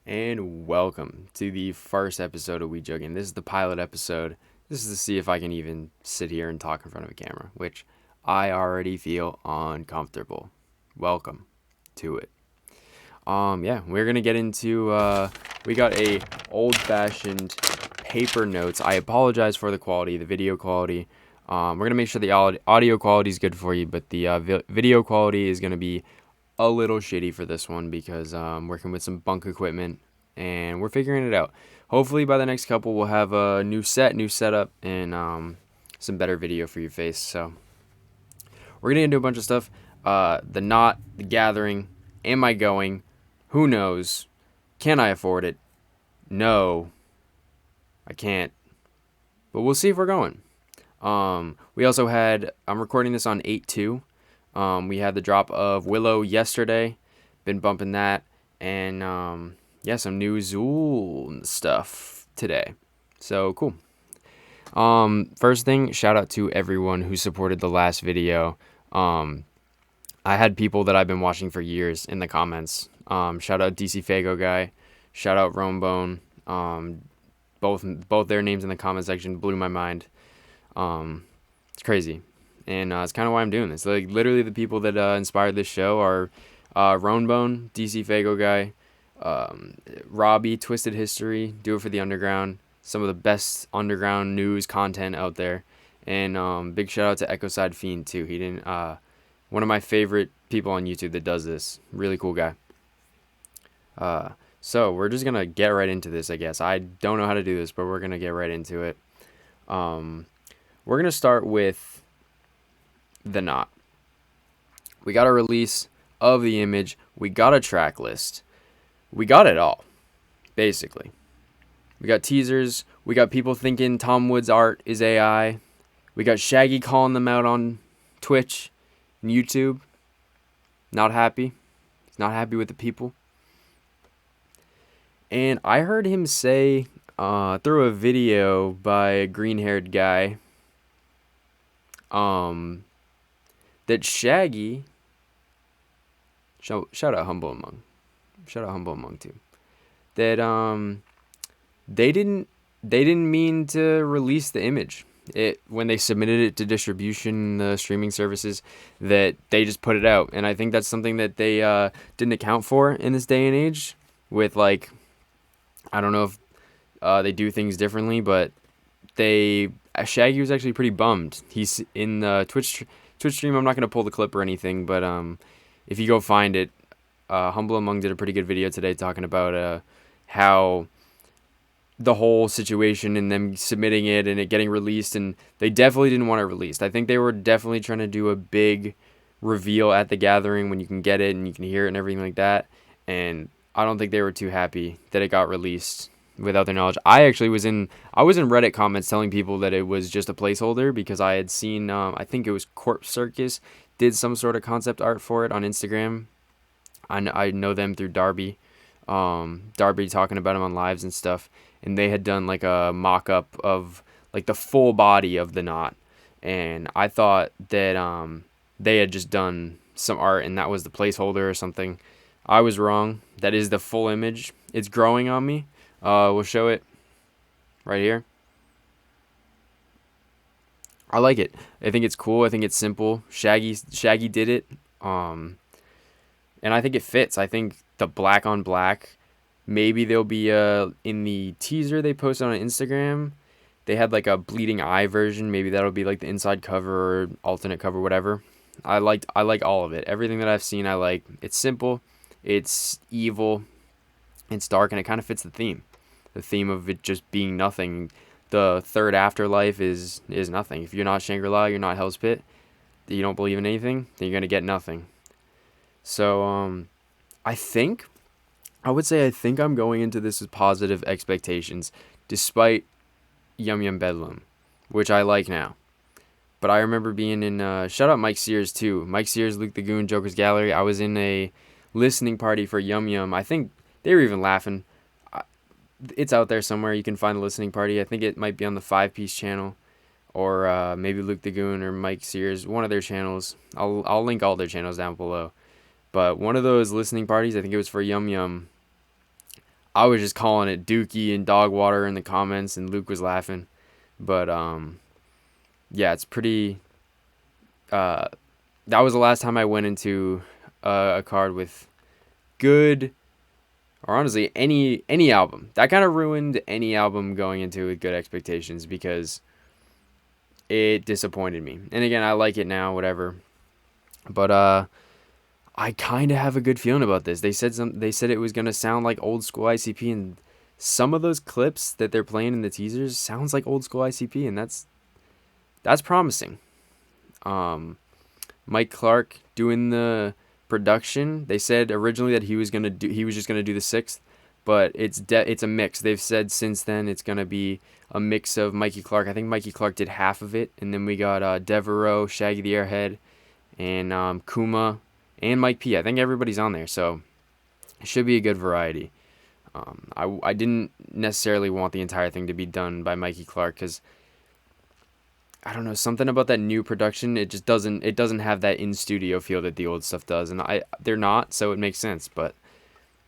and welcome to the first episode of We Juggin. This is the pilot episode. This is to see if I can even sit here and talk in front of a camera, which I already feel uncomfortable. Welcome to it. Yeah, we're gonna get into. We got a old-fashioned paper notes. I apologize for the quality, the video quality. We're gonna make sure the audio quality is good for you, but the video quality is gonna be a little shitty for this one because I'm working with some bunk equipment and we're figuring it out. Hopefully by the next couple we'll have a new setup, and some better video for your face. So we're gonna do a bunch of stuff. The Naught, the Gathering. Am I going? Who knows? Can I afford it? No, I can't. But we'll see if we're going. We also had. I'm recording this on 8/2. We had the drop of Willow yesterday. Been bumping that. And some new Zool stuff today. So cool. First thing, shout out to everyone who supported the last video. I had people that I've been watching for years in the comments. Shout out DC Fago guy. Shout out Romebone. Both their names in the comment section blew my mind. It's crazy. And it's kind of why I'm doing this. Like, literally the people that inspired this show are Ronebone, DC Fago guy, Robbie, Twisted History, Do It For The Underground, some of the best underground news content out there. And big shout out to Echoside Fiend too. He didn't one of my favorite people on YouTube that does this. Really cool guy. So we're just gonna get right into this, I guess. I don't know how to do this, but we're gonna get right into it. We're gonna start with the Naught. We got a release of the image. We got a track list. We got it all, basically. We got teasers. We got people thinking Tom Wood's art is AI. We got Shaggy calling them out on Twitch and YouTube. Not happy. He's not happy with the people. And I heard him say through a video by a green-haired guy that Shaggy, shout out Humble Among too, that they didn't mean to release the image when they submitted it to distribution, the streaming services, that they just put it out. And I think that's something that they didn't account for in this day and age with, like, I don't know if they do things differently, but Shaggy was actually pretty bummed. He's in the Twitch stream. I'm not going to pull the clip or anything, but if you go find it, Humble Among did a pretty good video today talking about how the whole situation and them submitting it and it getting released, and they definitely didn't want it released. I think they were definitely trying to do a big reveal at the Gathering when you can get it and you can hear it and everything like that, and I don't think they were too happy that it got released without their knowledge. I was in Reddit comments telling people that it was just a placeholder because I had seen, I think it was Corpse Circus did some sort of concept art for it on Instagram. I know them through Darby. Darby talking about him on lives and stuff. And they had done like a mock-up of like the full body of the Naught. And I thought that they had just done some art and that was the placeholder or something. I was wrong. That is the full image. It's growing on me. We'll show it right here. I like it. I think it's cool. I think it's simple. Shaggy did it. And I think it fits. I think the black on black, maybe they'll be in the teaser they posted on Instagram. They had like a bleeding eye version. Maybe that'll be like the inside cover or alternate cover, whatever. I like all of it. Everything that I've seen, I like. It's simple. It's evil. It's dark, and it kind of fits the theme. The theme of it just being nothing. The third afterlife is nothing. If you're not Shangri-La, you're not Hell's Pit, you don't believe in anything, then you're going to get nothing. So, I think I'm going into this with positive expectations, despite Yum Yum Bedlam, which I like now. But I remember being in, shout out Mike Sears too. Mike Sears, Luke the Goon, Joker's Gallery. I was in a listening party for Yum Yum. I think they were even laughing. It's out there somewhere. You can find the listening party. I think it might be on the 5-Piece channel, or maybe Luke the Goon or Mike Sears, one of their channels. I'll link all their channels down below. But one of those listening parties, I think it was for Yum Yum. I was just calling it Dookie and dog water in the comments, and Luke was laughing. But yeah, it's pretty. Uh, that was the last time I went into a card with good, or honestly any album. That kind of ruined any album going into with good expectations because it disappointed me. And again, I like it now, whatever. But I kind of have a good feeling about this. They said it was gonna sound like old school ICP, and some of those clips that they're playing in the teasers sounds like old school ICP, and that's promising. Um, Mike Clark doing the production. They said originally that he was just gonna do the sixth, but it's a mix. They've said since then it's gonna be a mix of Mikey Clark. I think Mikey Clark did half of it, and then we got Devereaux, Shaggy the Airhead, and Kuma, and Mike P. I think everybody's on there, so it should be a good variety. I didn't necessarily want the entire thing to be done by Mikey Clark because I don't know, something about that new production, it just doesn't have that in studio feel that the old stuff does, and they're not, so it makes sense. But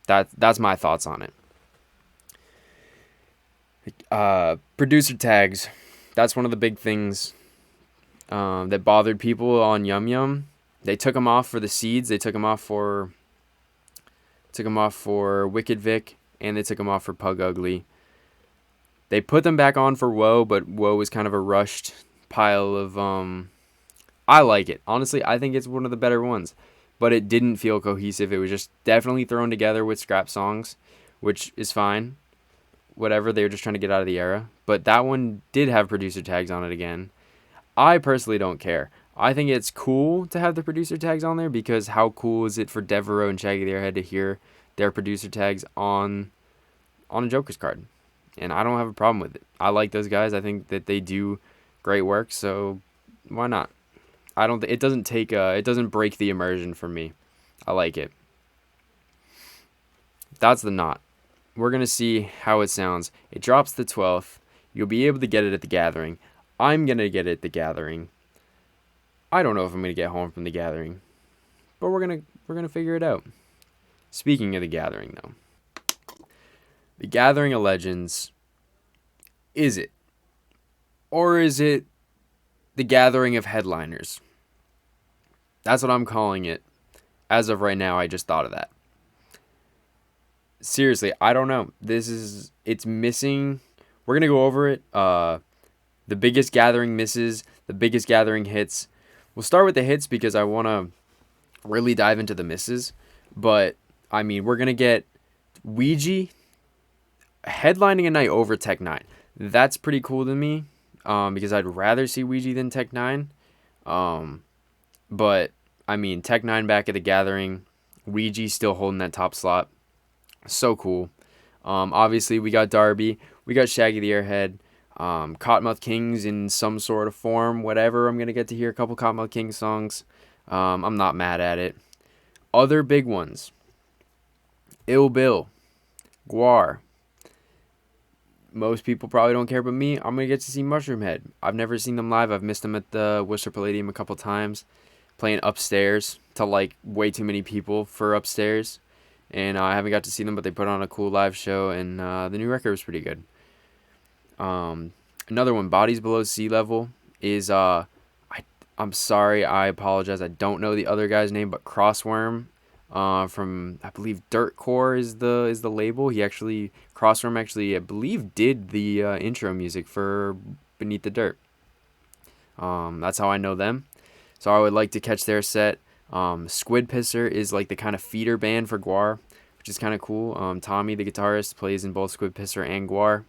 that's my thoughts on it. Producer tags, that's one of the big things that bothered people on Yum Yum. They took them off for the Seeds. They took them off for Wicked Vic, and they took them off for Pug Ugly. They put them back on for Woe, but Woe was kind of a rushed pile of I like it. Honestly, I think it's one of the better ones, but it didn't feel cohesive. It was just definitely thrown together with scrap songs, which is fine. Whatever, they were just trying to get out of the era. But that one did have producer tags on it again. I personally don't care. I think it's cool to have the producer tags on there because how cool is it for Devereaux and Shaggy the Airhead to hear their producer tags on a Joker's card? And I don't have a problem with it. I like those guys. I think that they do great work, so why not? It doesn't break the immersion for me. I like it. That's the Naught. We're going to see how it sounds. It drops the 12th. You'll be able to get it at the Gathering. I'm going to get it at the Gathering. I don't know if I'm going to get home from the Gathering, but we're going to figure it out. Speaking of the Gathering though. The Gathering of Legends, is it? Or is it the Gathering of Headliners? That's what I'm calling it. As of right now, I just thought of that. Seriously, I don't know. It's missing. We're going to go over it. The biggest Gathering misses, the biggest Gathering hits. We'll start with the hits because I want to really dive into the misses. But, I mean, we're going to get Ouija headlining a night over Tech 9. That's pretty cool to me because I'd rather see Ouija than Tech 9. But, I mean, Tech 9 back at the Gathering. Ouija still holding that top slot. So cool. Obviously, we got Darby. We got Shaggy the Airhead. Cottonmouth Kings in some sort of form. Whatever. I'm going to get to hear a couple Cottonmouth Kings songs. I'm not mad at it. Other big ones. Ill Bill. Guar. Most people probably don't care, but me, I'm going to get to see Mushroom Head. I've never seen them live. I've missed them at the Worcester Palladium a couple times. Playing upstairs to like way too many people for upstairs. And I haven't got to see them, but they put on a cool live show, and the new record was pretty good. Another one, Bodies Below Sea Level, is I'm sorry, I apologize. I don't know the other guy's name, but Crossworm from I believe Dirtcore is the label. Crossworm actually I believe did the intro music for Beneath the Dirt. That's how I know them. So I would like to catch their set. Squid Pisser is like the kind of feeder band for Guar, which is kind of cool. Tommy, the guitarist, plays in both Squid Pisser and Guar.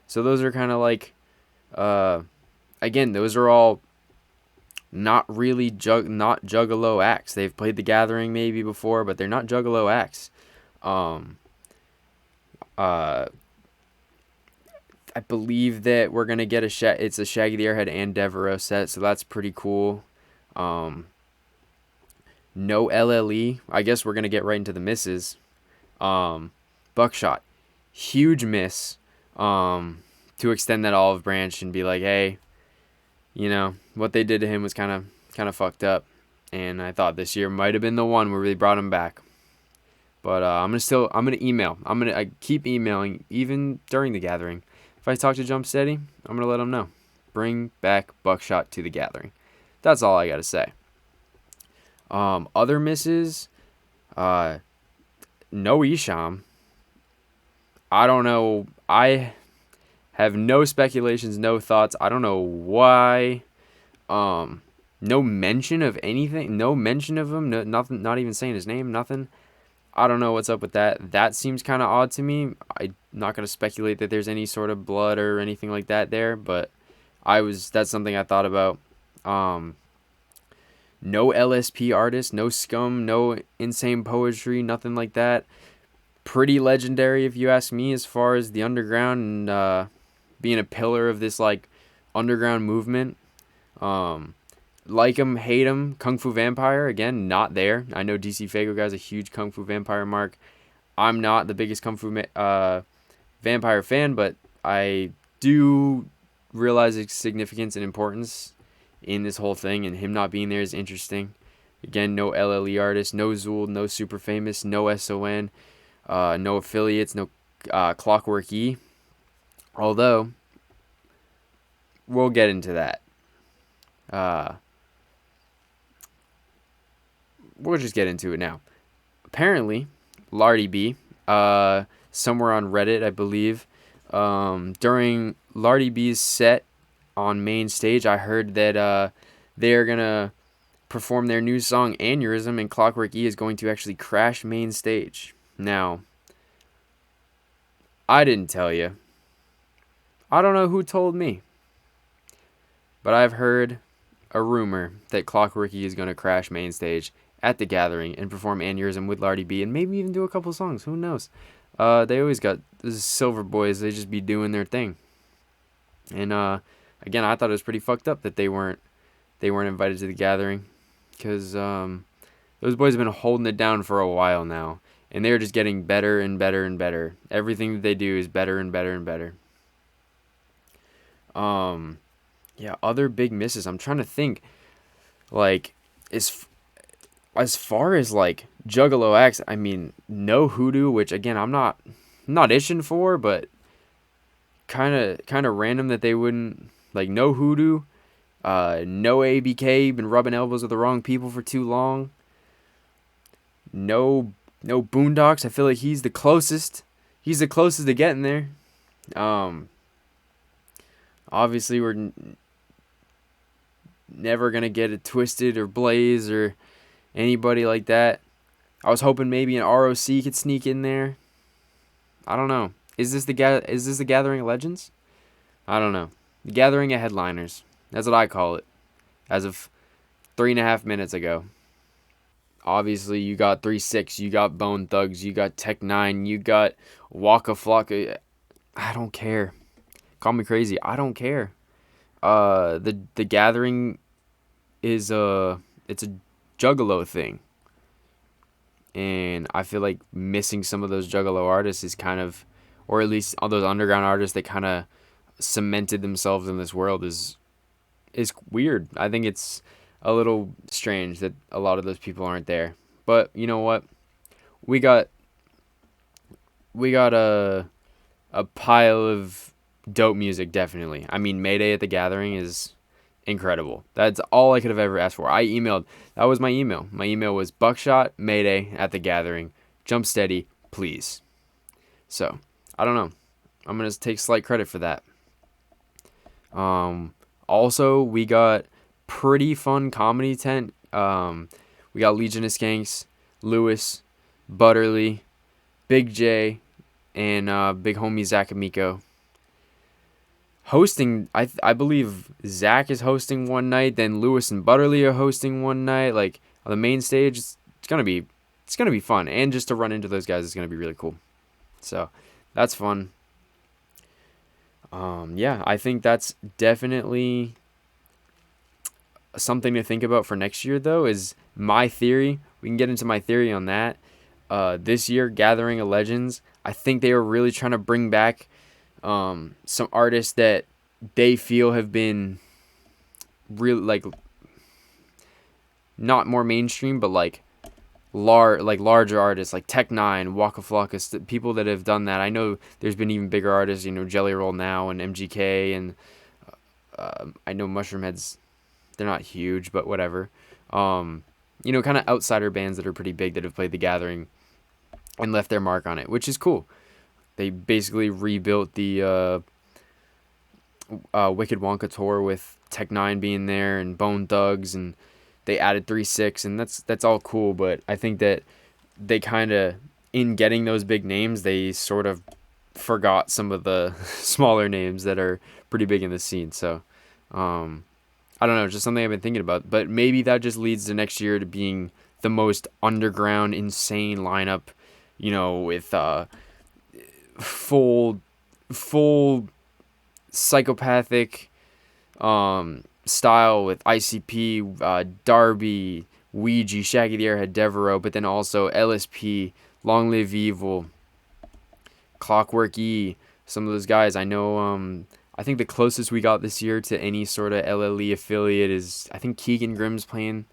So those are kind of like, again, those are all not really not Juggalo acts. They've played the Gathering maybe before, but they're not Juggalo acts. I believe that we're gonna get it's a Shaggy the Airhead and Devereaux set, so that's pretty cool. No LLE. I guess we're going to get right into the misses. Buckshot. Huge miss to extend that olive branch and be like, hey, what they did to him was kind of fucked up. And I thought this year might have been the one where they brought him back. But I'm gonna email. I keep emailing even during the gathering. If I talk to Jump Steady, I'm gonna let them know. Bring back Buckshot to the gathering. That's all I gotta say. Other misses, no Isham. I don't know. I have no speculations, no thoughts. I don't know why. No mention of anything. No mention of him. No, nothing. Not even saying his name. Nothing. I don't know what's up with that. That seems kind of odd to me. I'm not gonna speculate that there's any sort of blood or anything like that there, but that's something I thought about. No LSP artist, no Scum, no Insane Poetry, nothing like that. Pretty legendary, if you ask me, as far as the underground and being a pillar of this like underground movement. Like him, hate him, Kung Fu Vampire, again, not there. I know DC Fago guy's a huge Kung Fu Vampire mark. I'm not the biggest Kung Fu Vampire fan, but I do realize its significance and importance in this whole thing, and him not being there is interesting. Again, no LLE artist, no Zool, no Super Famous, no SON, no affiliates, no Clockwork E. Although, we'll get into that. We'll just get into it now. Apparently, Lardy B, somewhere on Reddit, I believe, during Lardy B's set on main stage, I heard that they're going to perform their new song, Aneurysm, and Clockwork E is going to actually crash main stage. Now, I didn't tell you. I don't know who told me. But I've heard a rumor that Clockwork E is going to crash main stage at the gathering and perform Aneurysm with Lardy B and maybe even do a couple songs. Who knows? They always got these Silver Boys. They just be doing their thing. And again, I thought it was pretty fucked up that they weren't invited to the gathering, because those boys have been holding it down for a while now, and they're just getting better and better and better. Everything that they do is better and better and better. Yeah, other big misses. I'm trying to think, like, as far as like Juggalo acts, I mean, no Hoodoo, which again I'm not itching for, but kind of random that they wouldn't, like, no Hoodoo, no ABK, been rubbing elbows with the wrong people for too long. No Boondocks. I feel like he's the closest. He's the closest to getting there. Obviously we're never gonna get a Twisted or Blaze or anybody like that. I was hoping maybe an ROC could sneak in there. I don't know. Is this the Gathering of Legends? I don't know. The Gathering of Headliners. That's what I call it. As of 3.5 minutes ago. Obviously, you got 3-6, you got Bone Thugs, you got Tech 9, you got Waka Flocka. I don't care. Call me crazy. I don't care. The Gathering is it's a Juggalo thing. And I feel like missing some of those Juggalo artists is kind of, or at least all those underground artists that kind of cemented themselves in this world is weird. I think it's a little strange that a lot of those people aren't there. But you know what? We got a pile of dope music, definitely. I mean, Mayday at the Gathering is incredible. That's all I could have ever asked for. That was my email. My email was Buckshot, Mayday at the Gathering, Jump Steady, please. So, I don't know. I'm going to take slight credit for that. Also, we got pretty fun comedy tent. We got Legion of Skanks, Lewis, Butterly, Big J, and big homie Zach Amico. Hosting, I believe Zach is hosting one night, then Lewis and Butterly are hosting one night. Like, on the main stage, it's gonna be fun, and just to run into those guys is gonna be really cool. So that's fun. Yeah, I think that's definitely something to think about for next year, though, is my theory. We can get into my theory on that. This year, Gathering of Legends, I think they were really trying to bring back some artists that they feel have been really, like, not more mainstream, but like larger artists like Tech Nine, Waka Flocka, people that have done that. I know there's been even bigger artists, Jelly Roll now and MGK, and I know Mushroom Heads. They're not huge, but whatever. Kind of outsider bands that are pretty big that have played The Gathering and left their mark on it, which is cool. They basically rebuilt the Wicked Wonka tour with Tech Nine being there and Bone Thugs, and they added 3-6, and that's all cool. But I think that they kind of, in getting those big names, they sort of forgot some of the smaller names that are pretty big in the scene. So I don't know, just something I've been thinking about. But maybe that just leads to next year to being the most underground, insane lineup, with full psychopathic style with ICP, Darby, Ouija, Shaggy the Airhead, Devereaux, but then also LSP, Long Live Evil, Clockwork E, some of those guys. I know, I think the closest we got this year to any sort of LLE affiliate is, I think Keegan Grimm's playing.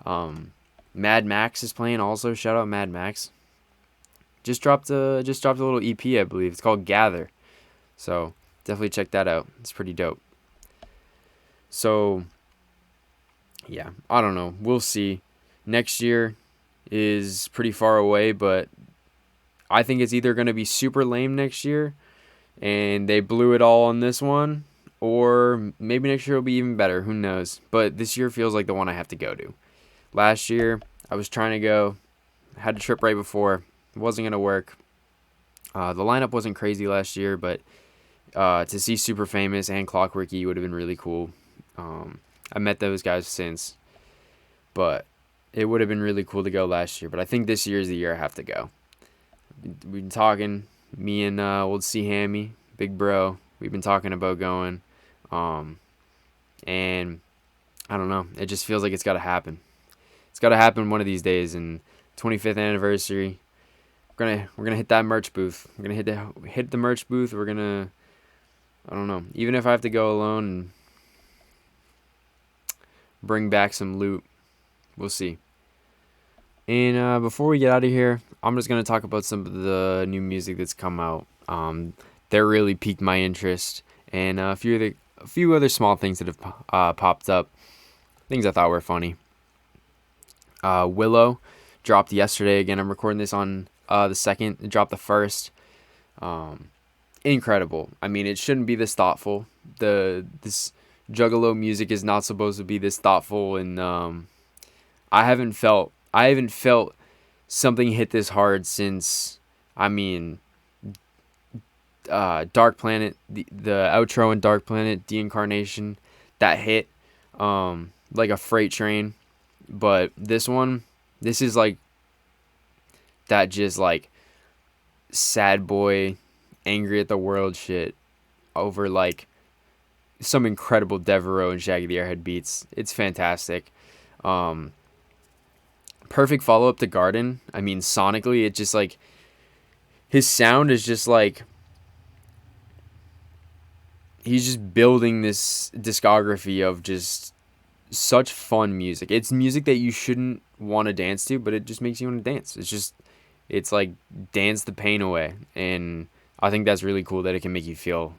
Mad Max is playing also. Shout out Mad Max. Just dropped a little EP, I believe. It's called Gather. So definitely check that out. It's pretty dope. So yeah, I don't know. We'll see. Next year is pretty far away, but I think it's either going to be super lame next year and they blew it all on this one, or maybe next year will be even better. Who knows? But this year feels like the one I have to go to. Last year, I was trying to go. Had a trip right before. It wasn't going to work. The lineup wasn't crazy last year, but to see Super Famous and Clockwork E would have been really cool. I met those guys since, but it would have been really cool to go last year. But I think this year is the year I have to go. We've been talking, me and old C Hammy, big bro. We've been talking about going, and I don't know. It just feels like it's got to happen. It's got to happen one of these days. And 25th anniversary, we're gonna hit that merch booth. We're gonna hit the merch booth. We're gonna, I don't know. Even if I have to go alone and bring back some loot, we'll see. And before we get out of here, I'm just gonna talk about some of the new music that's come out. That really piqued my interest, and a few other small things that have popped up. Things I thought were funny. Willow dropped yesterday. Again, I'm recording this on the 2nd. It dropped the 1st. Incredible. I mean, it shouldn't be this thoughtful. This Juggalo music is not supposed to be this thoughtful, and I haven't felt something hit this hard since, Dark Planet, the outro in Dark Planet, Deincarnation, that hit like a freight train. But this is like that, just like sad boy, angry at the world shit over like some incredible Devereaux and Shaggy the Airhead beats. It's fantastic. Perfect follow-up to Garden. I mean, sonically, it just like, his sound is just like, he's just building this discography of just such fun music. It's music that you shouldn't want to dance to, but it just makes you want to dance. It's like dance the pain away, and I think that's really cool that it can make you feel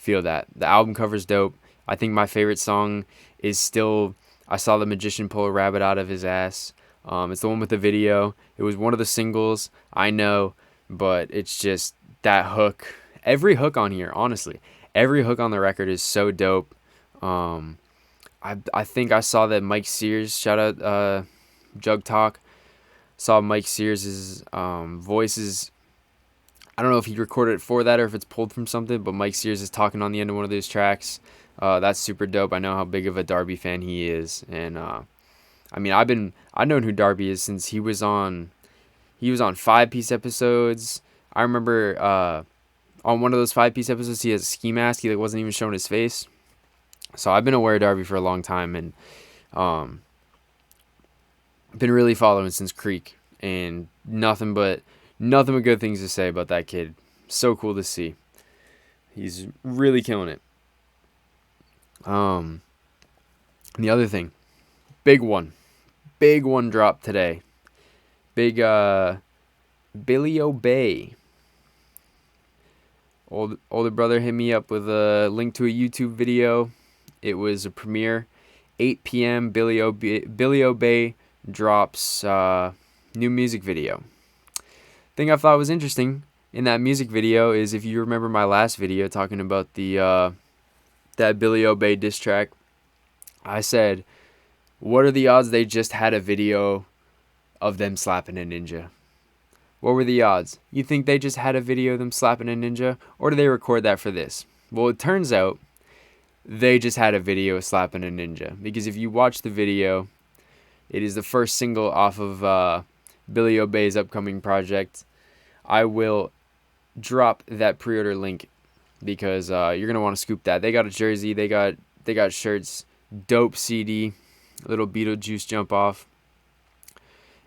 that. The album cover's dope. I think my favorite song is still I Saw the Magician Pull a Rabbit Out of His Ass. It's the one with the video. It was one of the singles, I know, but it's just that hook. Every hook on here, honestly, every hook on the record is so dope. I think I saw that Mike Sears, shout out Jug Talk, saw Mike Sears' voices. I don't know if he recorded it for that or if it's pulled from something, but Mike Sears is talking on the end of one of those tracks. That's super dope. I know how big of a Darby fan he is, and I've known who Darby is since he was on 5-piece episodes. I remember on one of those 5-piece episodes he has a ski mask. He wasn't even showing his face. So I've been aware of Darby for a long time, and been really following since Creek, and nothing but good things to say about that kid. So cool to see. He's really killing it. And the other thing, big one dropped today. Big Billy Obey. Older brother hit me up with a link to a YouTube video. It was a premiere. 8 p.m. Billy Obey drops new music video. Thing I thought was interesting in that music video is, if you remember my last video talking about the that Billy Obey diss track, I said, what are the odds they just had a video of them slapping a ninja? What were the odds? You think they just had a video of them slapping a ninja? Or did they record that for this? Well, it turns out they just had a video of slapping a ninja. Because if you watch the video, it is the first single off of Billy Obey's upcoming project. I will drop that pre-order link because you're going to want to scoop that. They got a jersey. They got shirts. Dope CD. Little Beetlejuice jump off.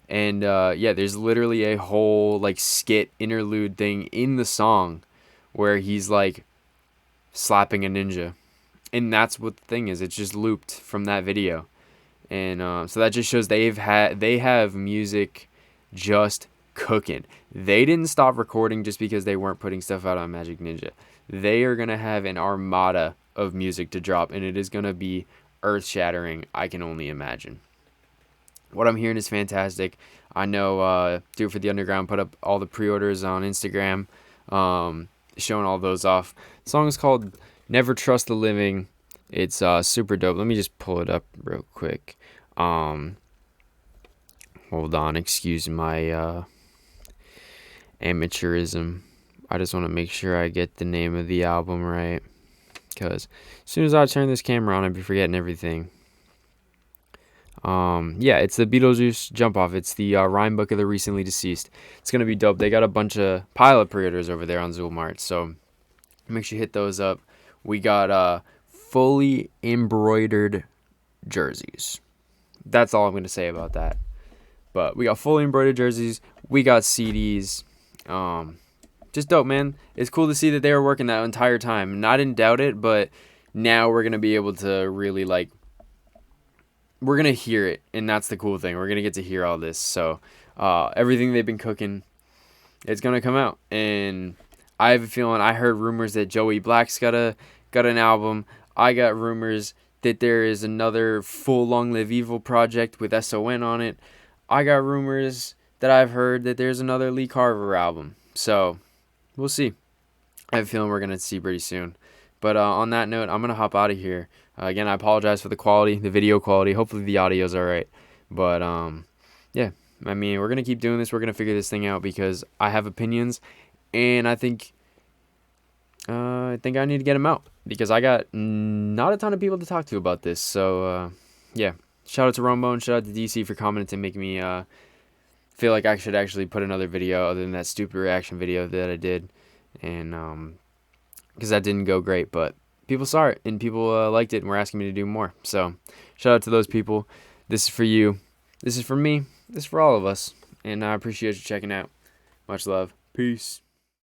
And yeah, there's literally a whole like skit interlude thing in the song where he's like slapping a ninja, and that's what the thing is. It's just looped from that video, and so that just shows they have music just cooking. They didn't stop recording just because they weren't putting stuff out on Magic Ninja. They are gonna have an armada of music to drop, and it is gonna be earth shattering. I can only imagine. What I'm hearing is fantastic. I know Do It For The Underground put up all the pre-orders on Instagram, showing all those off. The song is called Never Trust the Living. It's super dope. Let me just pull it up real quick. Hold on. Excuse my amateurism. I just want to make sure I get the name of the album right, because as soon as I turn this camera on, I'd be forgetting everything. Yeah, it's the Beetlejuice Jump Off. It's the rhyme book of the recently deceased. It's gonna be dope. They got a bunch of pilot pre-orders over there on Zoolmart, so make sure you hit those up. We got fully embroidered jerseys. That's all I'm gonna say about that. But we got fully embroidered jerseys. We got CDs. Just dope, man. It's cool to see that they were working that entire time. And I didn't doubt it, but now we're gonna be able to really like. We're going to hear it, and that's the cool thing. We're going to get to hear all this. So everything they've been cooking, it's going to come out. And I have a feeling, I heard rumors that Joey Black's got an album. I got rumors that there is another full Long Live Evil project with SON on it. I got rumors that I've heard that there's another Lee Carver album. So we'll see. I have a feeling we're going to see pretty soon. But on that note, I'm going to hop out of here. Again, I apologize for the quality, the video quality. Hopefully the audio's all right. But, yeah, I mean, we're going to keep doing this. We're going to figure this thing out because I have opinions. And I think I need to get them out because I got not a ton of people to talk to about this. So, yeah, shout out to Rombone. Shout out to DC for commenting and making me feel like I should actually put another video other than that stupid reaction video that I did. And because that didn't go great, but people saw it and people liked it and were asking me to do more. So shout out to those people. This is for you. This is for me. This is for all of us. And I appreciate you checking out. Much love. Peace.